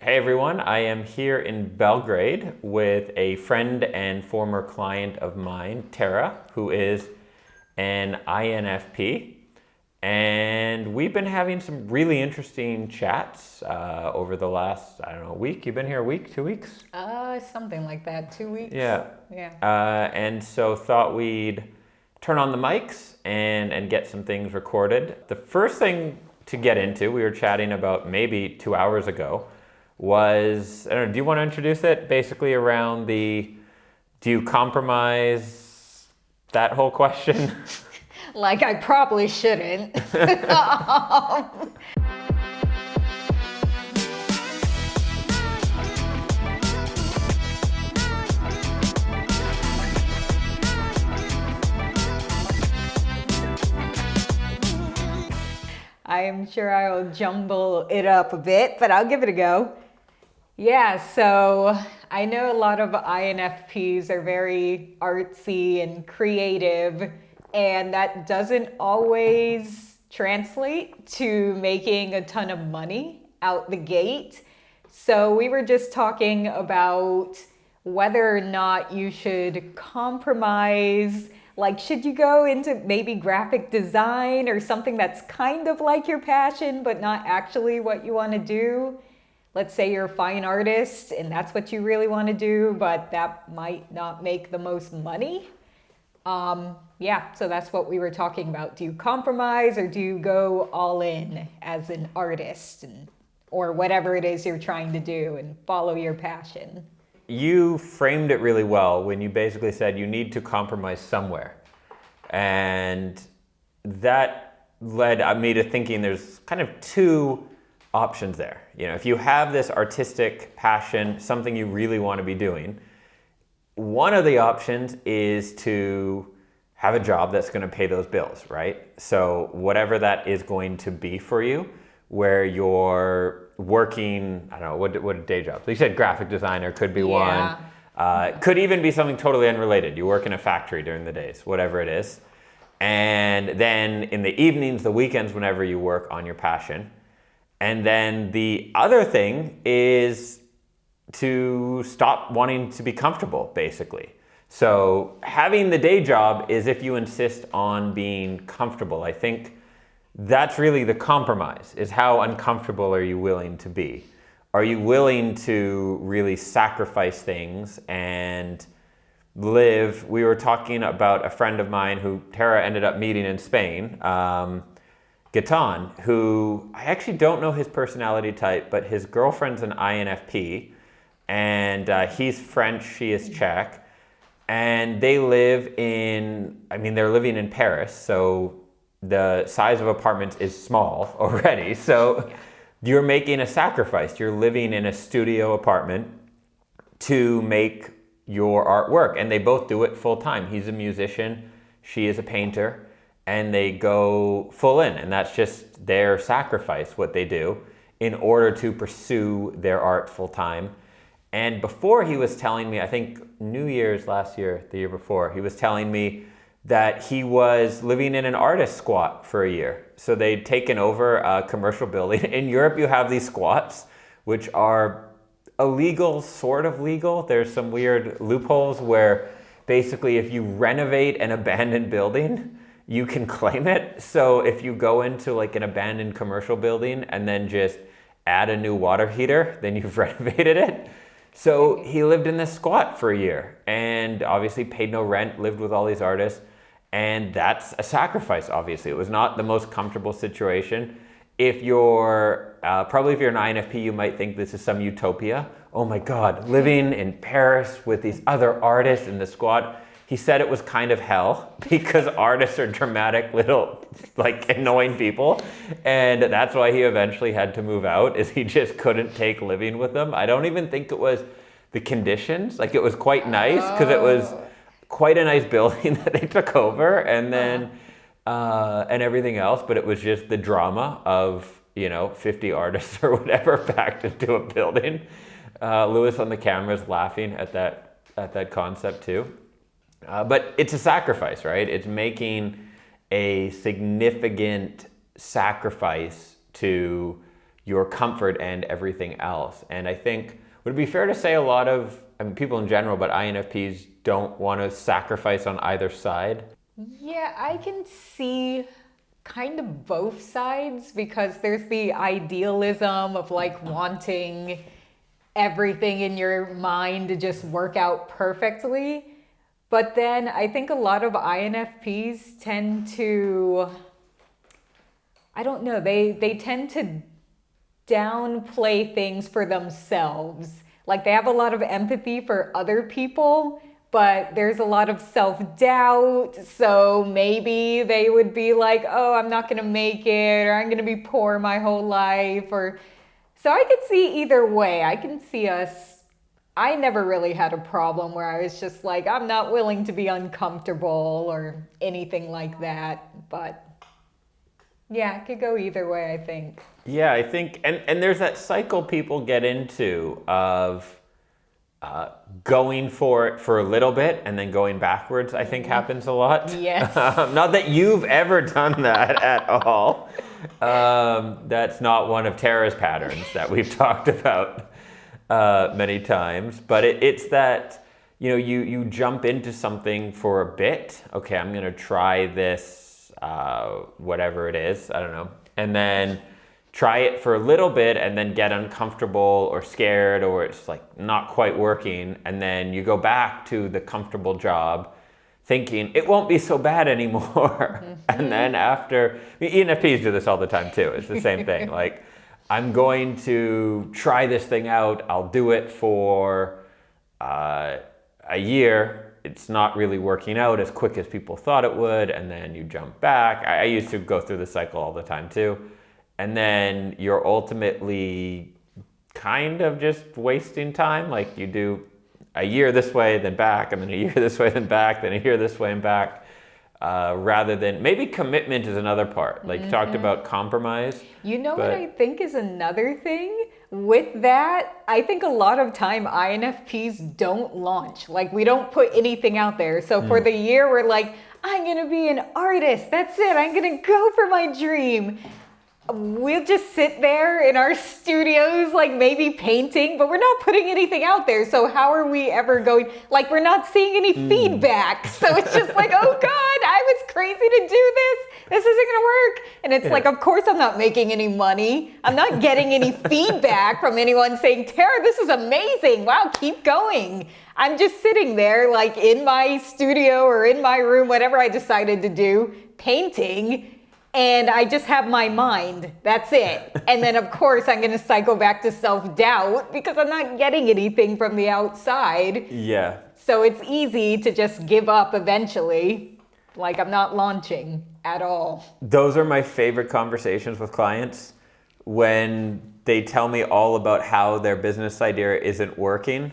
Hey everyone, I am here in Belgrade with a friend and former client of mine, Tara, who is an INFP. And we've been having some really interesting chats over the last, week. You've been here a week, 2 weeks? Something like that. 2 weeks. Yeah. Yeah. And so thought we'd turn on the mics and get some things recorded. The first thing to get into, we were chatting about maybe 2 hours ago, was, I don't know, do you want to introduce it? Basically around do you compromise, that whole question? Like I probably shouldn't. I am sure I will jumble it up a bit, but I'll give it a go. Yeah, so I know a lot of INFPs are very artsy and creative, and that doesn't always translate to making a ton of money out the gate. So we were just talking about whether or not you should compromise. Like, should you go into maybe graphic design or something that's kind of like your passion, but not actually what you want to do? Let's say you're a fine artist and that's what you really want to do, but that might not make the most money. Yeah, so that's what we were talking about. Do you compromise or do you go all in as an artist or whatever it is you're trying to do and follow your passion? You framed it really well when you basically said you need to compromise somewhere. And that led me to thinking there's kind of two options there. You know, if you have this artistic passion, something you really want to be doing, one of the options is to have a job that's going to pay those bills, right? So whatever that is going to be for you, where you're working, I don't know, what a day job. So you said graphic designer could be one. Could even be something totally unrelated. You work in a factory during the days, whatever it is. And then in the evenings, the weekends, whenever you work on your passion. And then the other thing is to stop wanting to be comfortable, basically. So having the day job is if you insist on being comfortable. I think that's really the compromise, is how uncomfortable are you willing to be? Are you willing to really sacrifice things and live? We were talking about a friend of mine who Tara ended up meeting in Spain, Gaetan, who I actually don't know his personality type, but his girlfriend's an INFP, and he's French, she is Czech, and they live they're living in Paris, so the size of apartments is small already, so you're making a sacrifice. You're living in a studio apartment to make your art work, and they both do it full time. He's a musician, she is a painter, and they go full in, and that's just their sacrifice, what they do in order to pursue their art full time. And before, he was telling me, I think New Year's last year, the year before, he was telling me that he was living in an artist squat for a year. So they'd taken over a commercial building. In Europe, you have these squats, which are illegal, sort of legal. There's some weird loopholes where basically if you renovate an abandoned building, you can claim it. So if you go into like an abandoned commercial building and then just add a new water heater, then you've renovated it. So he lived in this squat for a year and obviously paid no rent, lived with all these artists. And that's a sacrifice, obviously. It was not the most comfortable situation. If you're, probably if you're an INFP, you might think this is some utopia. Oh my God, living in Paris with these other artists in the squat. He said it was kind of hell because artists are dramatic little, like, annoying people. And that's why he eventually had to move out, is he just couldn't take living with them. I don't even think it was the conditions. Like, it was quite nice because it was quite a nice building that they took over and then, and everything else. But it was just the drama of, 50 artists or whatever packed into a building. Lewis on the camera is laughing at that concept too. But it's a sacrifice, right? It's making a significant sacrifice to your comfort and everything else. And I think, would it be fair to say a lot of, I mean, people in general, but INFPs don't want to sacrifice on either side? Yeah, I can see kind of both sides, because there's the idealism of like wanting everything in your mind to just work out perfectly. But then I think a lot of INFPs tend to, I don't know, they tend to downplay things for themselves. Like they have a lot of empathy for other people, but there's a lot of self-doubt. So maybe they would be like, oh, I'm not gonna make it, or I'm gonna be poor my whole life, or so I could see either way. I can see us, I never really had a problem where I was just like, I'm not willing to be uncomfortable or anything like that. But yeah, it could go either way, I think. Yeah, I think, and there's that cycle people get into of going for it for a little bit and then going backwards, I think happens a lot. Yes. Not that you've ever done that at all. That's not one of Tara's patterns that we've talked about many times. But it's that, you jump into something for a bit. Okay, I'm going to try this, whatever it is, I don't know. And then try it for a little bit and then get uncomfortable or scared, or it's like not quite working. And then you go back to the comfortable job thinking it won't be so bad anymore. And then after, ENFPs do this all the time too. It's the same thing. Like, I'm going to try this thing out. I'll do it for a year. It's not really working out as quick as people thought it would. And then you jump back. I used to go through the cycle all the time too. And then you're ultimately kind of just wasting time. Like you do a year this way, then back, and then a year this way, then back, then a year this way and back, rather than, maybe commitment is another part. Like you talked about compromise. What I think is another thing with that? I think a lot of time INFPs don't launch. Like we don't put anything out there. So for the year, we're like, I'm gonna be an artist. That's it. I'm gonna go for my dream. We'll just sit there in our studios, like maybe painting, but we're not putting anything out there. So how are we ever going? Like we're not seeing any feedback. So it's just like, oh God, I was crazy to do this. This isn't gonna work. And it's like, of course I'm not making any money. I'm not getting any feedback from anyone saying, Tara, this is amazing. Wow, keep going. I'm just sitting there like in my studio or in my room, whatever I decided to do, painting. And I just have my mind. That's it. And then, of course, I'm going to cycle back to self-doubt because I'm not getting anything from the outside. Yeah. So it's easy to just give up eventually. Like I'm not launching at all. Those are my favorite conversations with clients, when they tell me all about how their business idea isn't working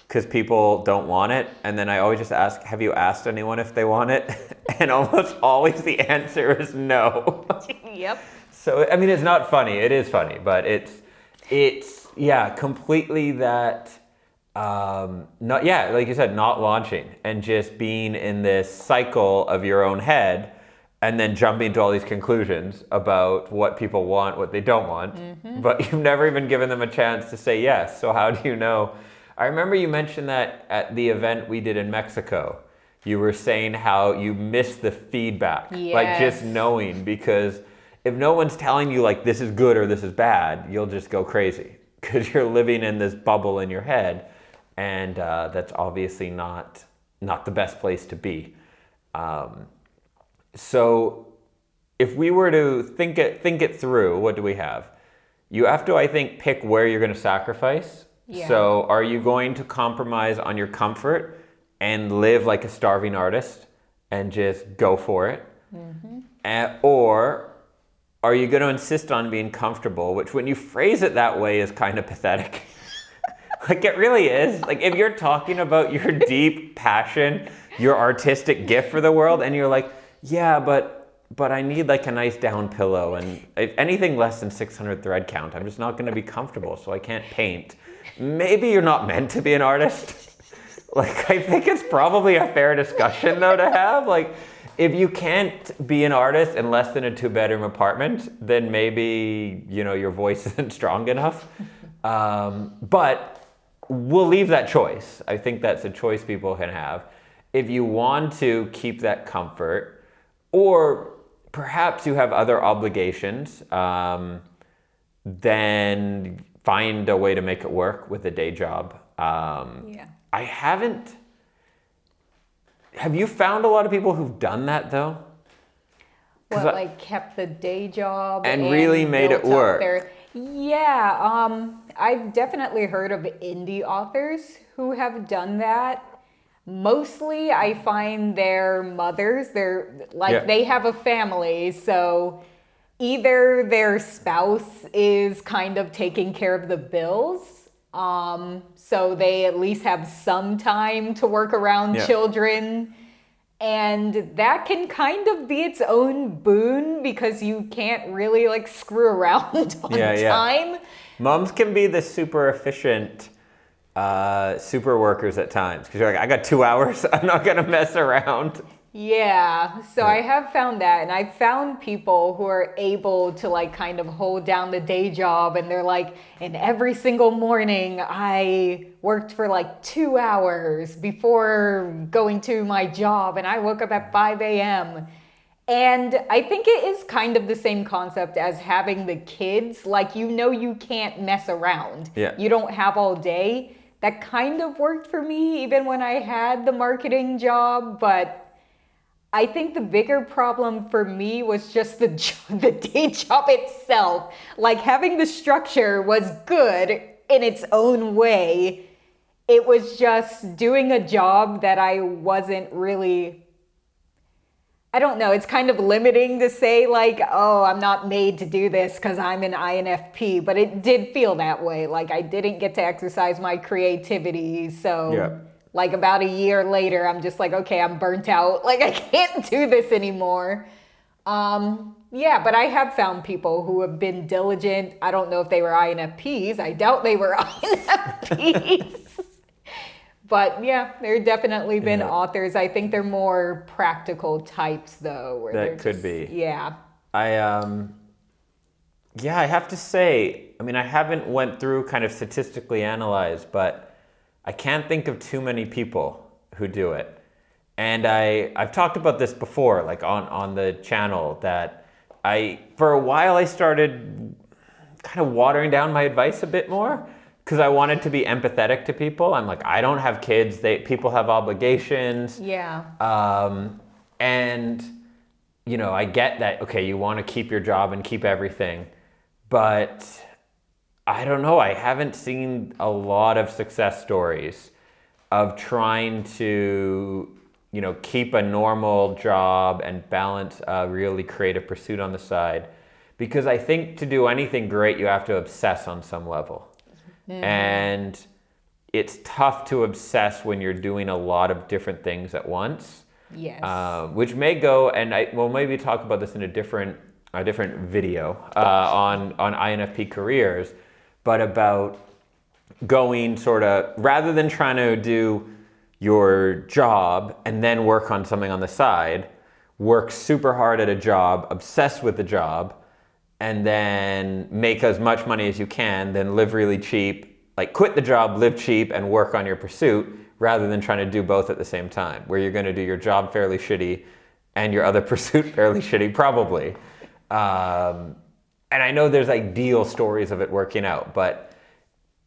because people don't want it. And then I always just ask, have you asked anyone if they want it? And almost always the answer is no. Yep. So, I mean, it's not funny. It is funny, but it's yeah, completely that, not, yeah, like you said, not launching and just being in this cycle of your own head and then jumping to all these conclusions about what people want, what they don't want, but you've never even given them a chance to say yes. So how do you know? I remember you mentioned that at the event we did in Mexico. You were saying how you missed the feedback, like just knowing, because if no one's telling you like this is good or this is bad, you'll just go crazy because you're living in this bubble in your head, and that's obviously not the best place to be. So if we were to think it through, what do we have? You have to, I think, pick where you're going to sacrifice. Yeah. So are you going to compromise on your comfort and live like a starving artist and just go for it? Or are you going to insist on being comfortable, which when you phrase it that way is kind of pathetic. Like it really is. Like if you're talking about your deep passion, your artistic gift for the world, and you're like, yeah, but I need like a nice down pillow, and if anything less than 600 thread count, I'm just not going to be comfortable, so I can't paint. Maybe you're not meant to be an artist. Like, I think it's probably a fair discussion though to have. Like, if you can't be an artist in less than a 2-bedroom apartment, then maybe, your voice isn't strong enough. But we'll leave that choice. I think that's a choice people can have. If you want to keep that comfort, or perhaps you have other obligations, then find a way to make it work with a day job. I haven't. Have you found a lot of people who've done that though? Like kept the day job and really made it work? I've definitely heard of indie authors who have done that. Mostly I find they're mothers. They have a family, so either their spouse is kind of taking care of the bills, so they at least have some time to work around children. And that can kind of be its own boon because you can't really screw around on time. Moms can be the super efficient super workers at times because you're like, I got 2 hours. I'm not going to mess around. Yeah, so I have found that, and I've found people who are able to kind of hold down the day job, and they're like, and every single morning I worked for 2 hours before going to my job, and I woke up at 5 a.m. And I think it is kind of the same concept as having the kids. You can't mess around. Yeah. You don't have all day. That kind of worked for me even when I had the marketing job, but I think the bigger problem for me was just the day job itself. Having the structure was good in its own way. It was just doing a job that I wasn't really, I don't know, it's kind of limiting to say I'm not made to do this because I'm an INFP, but it did feel that way. I didn't get to exercise my creativity, so about a year later, I'm just okay, I'm burnt out. I can't do this anymore. But I have found people who have been diligent. I don't know if they were INFPs. I doubt they were INFPs. But there definitely been authors. I think they're more practical types though. That could be. Yeah. I have to say, I haven't went through kind of statistically analyzed, but I can't think of too many people who do it. And I've talked about this before, on the channel, that for a while I started kind of watering down my advice a bit more because I wanted to be empathetic to people. I'm like, I don't have kids, people have obligations. Yeah. And, I get that, okay, you want to keep your job and keep everything, but I don't know, I haven't seen a lot of success stories of trying to, keep a normal job and balance a really creative pursuit on the side. Because I think to do anything great, you have to obsess on some level. Mm-hmm. And it's tough to obsess when you're doing a lot of different things at once. Yes. Which may go, and we'll maybe talk about this in a different video on INFP careers, but about going sort of, rather than trying to do your job and then work on something on the side, work super hard at a job, obsessed with the job, and then make as much money as you can, then live really cheap, quit the job, live cheap, and work on your pursuit, rather than trying to do both at the same time, where you're going to do your job fairly shitty and your other pursuit fairly shitty, probably. And I know there's ideal stories of it working out, but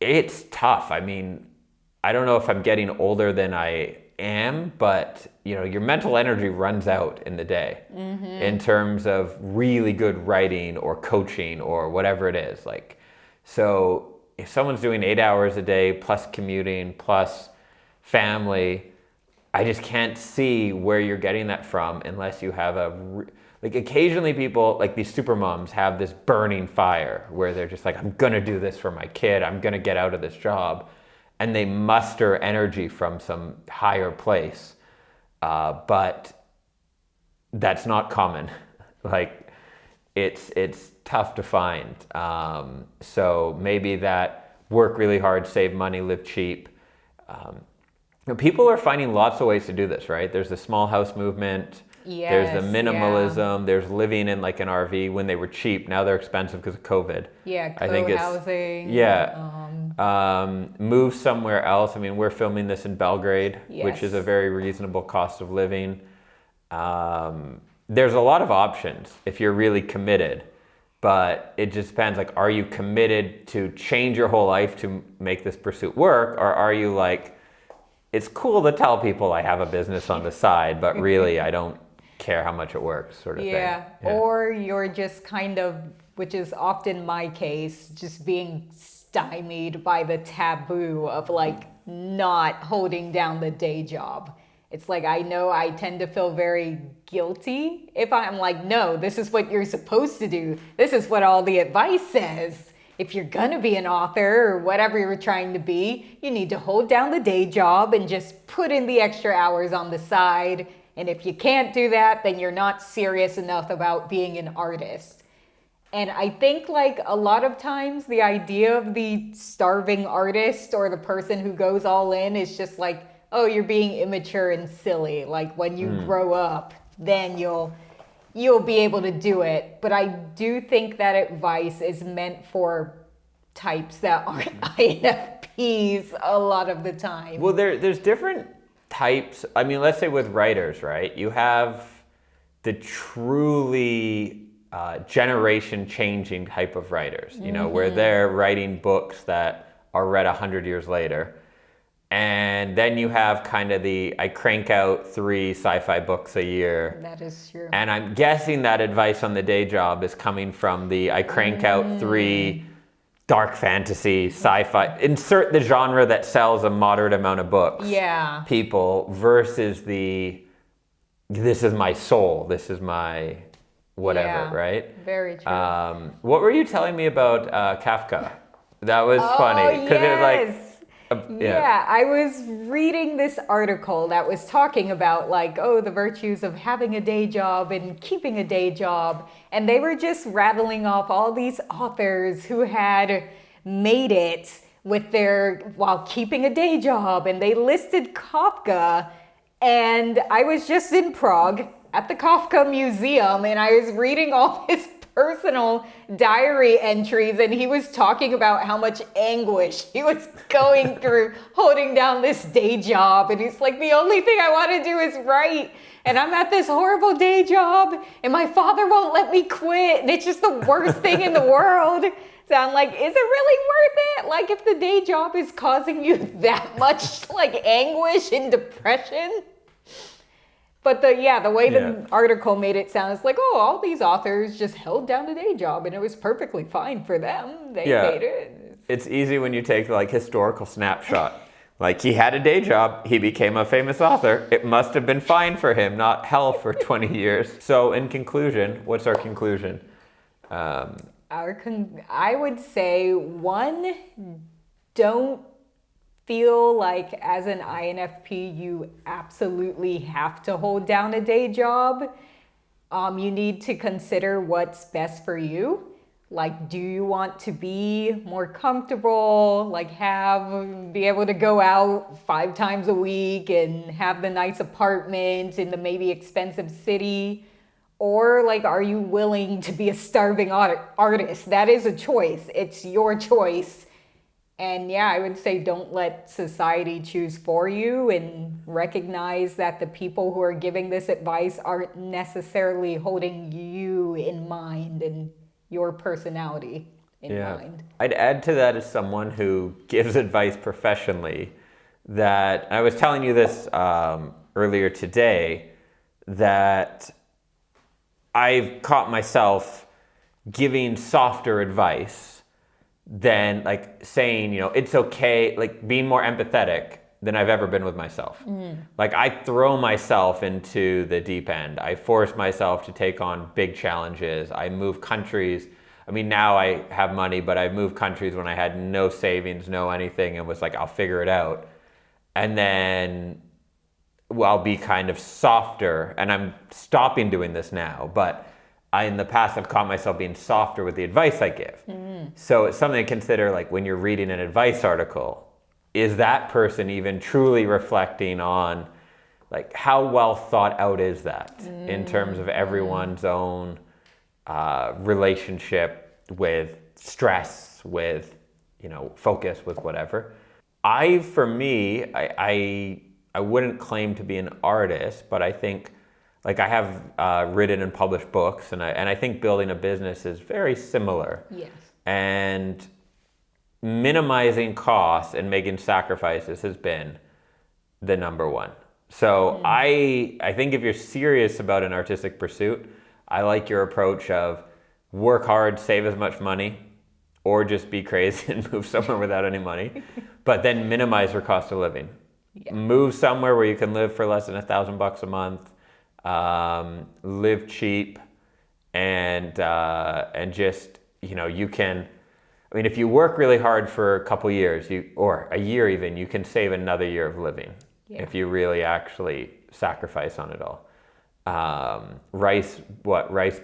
it's tough. I don't know if I'm getting older than I am, but your mental energy runs out in the day in terms of really good writing or coaching or whatever it is. So if someone's doing 8 hours a day plus commuting plus family, I just can't see where you're getting that from unless you have occasionally people, these super moms, have this burning fire where they're just I'm going to do this for my kid. I'm going to get out of this job. And they muster energy from some higher place. But that's not common. It's tough to find. So maybe that work really hard, save money, live cheap. People are finding lots of ways to do this, right? There's the small house movement. There's the Yes, minimalism. There's living in like an RV when they were cheap. Now they're expensive because of COVID. yeah, I think it's co-housing. yeah. Move somewhere else. I mean, we're filming this in Belgrade, which is a Yes. very reasonable cost of living. There's a lot of options if you're really committed, but it just depends. Like, are you committed to change your whole life to make this pursuit work, or are you like, it's cool to tell people I have a business on the side, but really I don't care how much it works, sort of thing. Yeah, or you're just kind of, which is often my case, just being stymied by the taboo of like not holding down the day job. It's like I know I tend to feel very guilty if I'm like, no, this is what you're supposed to do. This is what all the advice says. If you're gonna be an author or whatever you're trying to be, you need to hold down the day job and just put in the extra hours on the side. And if you can't do that, then you're not serious enough about being an artist. And I think like a lot of times the idea of the starving artist or the person who goes all in is just like, oh, you're being immature and silly. Like when you grow up, then you'll be able to do it. But I do think that advice is meant for types that aren't INFPs a lot of the time. Well, there's different types. I mean, let's say with writers, right? You have the truly generation changing type of writers, you know, where they're writing books that are read 100 years later. And then you have kind of I crank out 3 sci-fi books a year. That is true. And I'm guessing that advice on the day job is coming from I crank out 3 dark fantasy, sci-fi, insert the genre that sells a moderate amount of books. Yeah. People versus this is my soul, this is my whatever, Yeah, right? Very true. What were you telling me about Kafka? That was funny. Yes. It was like, Yeah, I was reading this article that was talking about like, oh, the virtues of having a day job and keeping a day job. And they were just rattling off all these authors who had made it while keeping a day job. And they listed Kafka. And I was just in Prague at the Kafka Museum and I was reading all his personal diary entries and he was talking about how much anguish he was going through holding down this day job, and he's like, the only thing I want to do is write, and I'm at this horrible day job and my father won't let me quit and it's just the worst thing in the world. So I'm like, is it really worth it? Like if the day job is causing you that much like anguish and depression? But the way the article made it sound is like, oh, all these authors just held down the day job and it was perfectly fine for them. They made it. It's easy when you take like historical snapshot. Like he had a day job, he became a famous author. It must have been fine for him, not hell for 20 years. So in conclusion, what's our conclusion? I would say 1, don't feel like as an INFP you absolutely have to hold down a day job. You need to consider what's best for you. Like, do you want to be more comfortable, like be able to go out 5 times a week and have the nice apartment in the maybe expensive city? Or like, are you willing to be a starving artist? That is a choice. It's your choice. And yeah, I would say don't let society choose for you, and recognize that the people who are giving this advice aren't necessarily holding you in mind and your personality in mind. I'd add to that as someone who gives advice professionally that, I was telling you this earlier today, that I've caught myself giving softer advice than like saying, you know, it's okay, like being more empathetic than I've ever been with myself. Like I throw myself into the deep end. I force myself to take on big challenges. I move countries. I mean, now I have money, but I've moved countries when I had no savings, no anything, and was like, I'll figure it out. And then I'll be kind of softer, and I'm stopping doing this now, but in the past, I've caught myself being softer with the advice I give. So it's something to consider, like when you're reading an advice article, is that person even truly reflecting on like how well thought out is that in terms of everyone's own relationship with stress, with, focus, with whatever. For me, I wouldn't claim to be an artist, but I think, like, I have written and published books, and I think building a business is very similar. Yes. And minimizing costs and making sacrifices has been the number one. So I think if you're serious about an artistic pursuit, I like your approach of work hard, save as much money, or just be crazy and move somewhere without any money, but then minimize your cost of living. Yeah. Move somewhere where you can live for less than $1,000 a month, live cheap, and just, you can, if you work really hard for a couple years, or a year even, you can save another year of living. Yeah. If you really actually sacrifice on it all. Rice,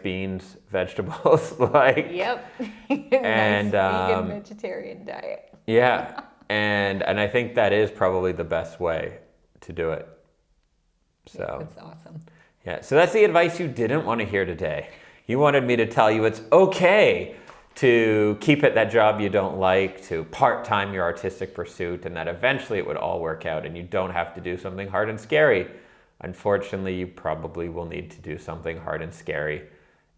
beans, vegetables, like. Yep. And nice vegan vegetarian diet. Yeah, and I think that is probably the best way to do it. So yeah, that's awesome. Yeah, so that's the advice you didn't want to hear today. You wanted me to tell you it's okay to keep at that job you don't like, to part-time your artistic pursuit, and that eventually it would all work out and you don't have to do something hard and scary. Unfortunately, you probably will need to do something hard and scary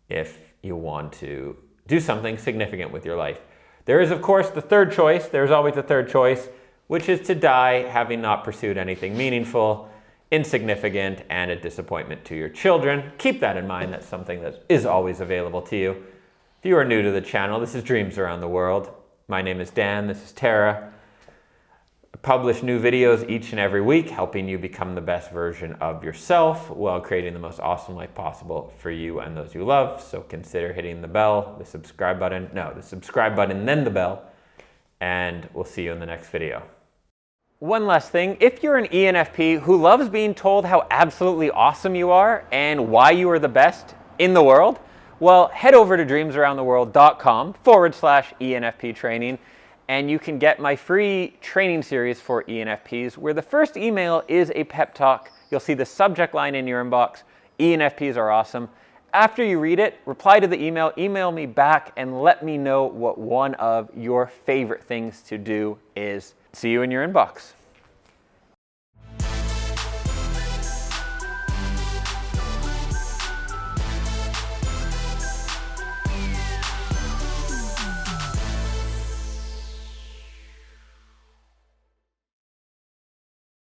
if you want to do something significant with your life. There is, of course, the third choice. There's always a third choice, which is to die having not pursued anything meaningful, insignificant, and a disappointment to your children. Keep that in mind. That's something that is always available to you. If you are new to the channel, this is Dreams Around the World. My name is Dan, this is Tara. I publish new videos each and every week, helping you become the best version of yourself while creating the most awesome life possible for you and those you love. So consider hitting the subscribe button, then the bell, and we'll see you in the next video. One last thing, if you're an ENFP who loves being told how absolutely awesome you are and why you are the best in the world, well, head over to dreamsaroundtheworld.com/ENFP training, and you can get my free training series for ENFPs, where the first email is a pep talk. You'll see the subject line in your inbox, ENFPs are awesome. After you read it, reply to the email me back, and let me know what one of your favorite things to do is. See you in your inbox.